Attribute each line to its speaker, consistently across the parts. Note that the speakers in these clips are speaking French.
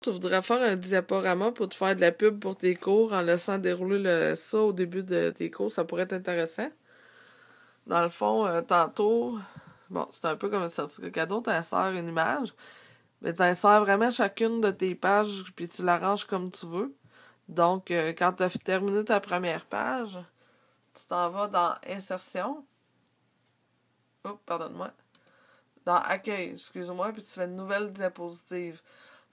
Speaker 1: Tu voudrais faire un diaporama pour te faire de la pub pour tes cours en laissant dérouler ça au début de tes cours, ça pourrait être intéressant. Dans le fond, tantôt, bon, c'est un peu comme un certificat cadeau, t'insères une image, mais t'insères vraiment chacune de tes pages, puis tu l'arranges comme tu veux. Donc, quand tu as terminé ta première page, tu t'en vas dans Insertion. Oups, pardonne-moi. Dans Accueil, excuse-moi, puis tu fais une nouvelle diapositive.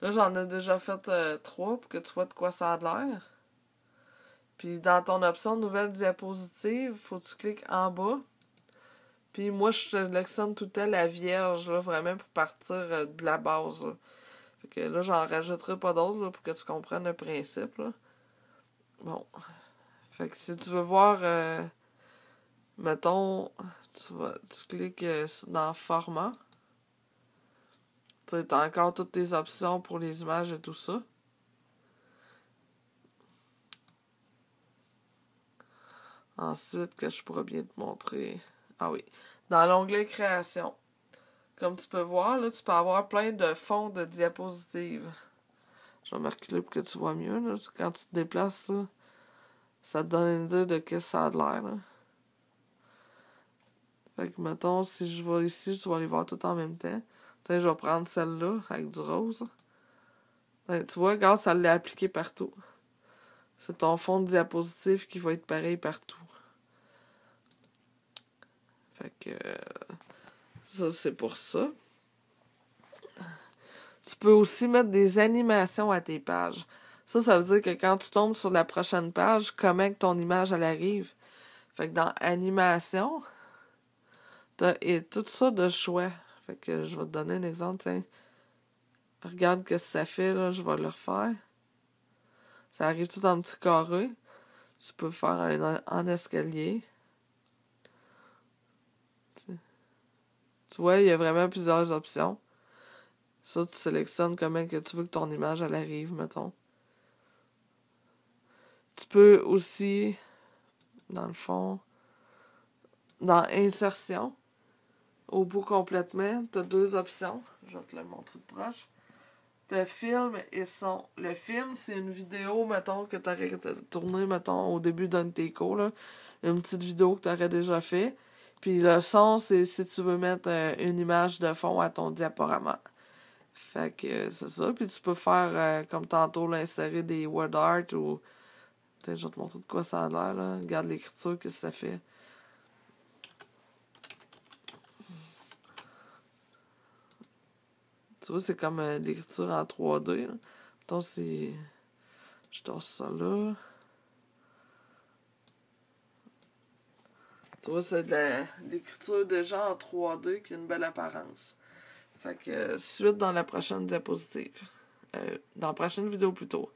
Speaker 1: Là, j'en ai déjà fait 3 pour que tu vois de quoi ça a l'air. Puis dans ton option Nouvelle diapositive, faut que tu cliques en bas. Puis moi, je sélectionne tout le temps la vierge, là, vraiment pour partir de la base. Là. Fait que là, j'en rajouterai pas d'autres là, pour que tu comprennes le principe. Là. Bon. Fait que si tu veux voir, mettons, tu cliques dans Format. Tu as encore toutes tes options pour les images et tout ça. Ensuite, que je pourrais bien te montrer. Ah oui. Dans l'onglet Création. Comme tu peux voir, là, tu peux avoir plein de fonds de diapositives. Je vais me reculer pour que tu vois mieux. Là. Quand tu te déplaces, là, ça te donne une idée de ce que ça a l'air. Là. Fait que, mettons, si je vais ici, tu vas les voir tout en même temps. Tiens, je vais prendre celle-là avec du rose. Tiens, tu vois, regarde, ça l'a appliqué partout. C'est ton fond de diapositive qui va être pareil partout. Fait que ça, c'est pour ça. Tu peux aussi mettre des animations à tes pages. Ça veut dire que quand tu tombes sur la prochaine page, comment que ton image, elle arrive. Fait que dans Animation, t'as et tout ça de choix. Fait que je vais te donner un exemple, tiens. Regarde ce que ça fait, là, je vais le refaire. Ça arrive tout en petit carré. Tu peux faire en escalier. Tu vois, il y a vraiment plusieurs options. Ça, tu sélectionnes comment que tu veux que ton image, elle arrive, mettons. Tu peux aussi, dans le fond, dans Insertion, au bout complètement, tu as 2 options. Je vais te le montrer de proche. Tu as film et son. Le film, c'est une vidéo, mettons, que tu aurais tournée, mettons, au début d'un de tes cours, là. Une petite vidéo que tu aurais déjà fait. Puis le son, c'est si tu veux mettre une image de fond à ton diaporama. Fait que c'est ça. Puis tu peux faire, comme tantôt, là, insérer des word art ou... Peut-être je vais te montrer de quoi ça a l'air, là. Regarde l'écriture, qu'est-ce que ça fait. Tu vois, c'est comme l'écriture en 3D, là. Mettons, c'est... Je torse ça là. Tu vois, c'est de l'écriture déjà en 3D qui a une belle apparence. Fait que suite dans la prochaine diapositive. Dans la prochaine vidéo plutôt.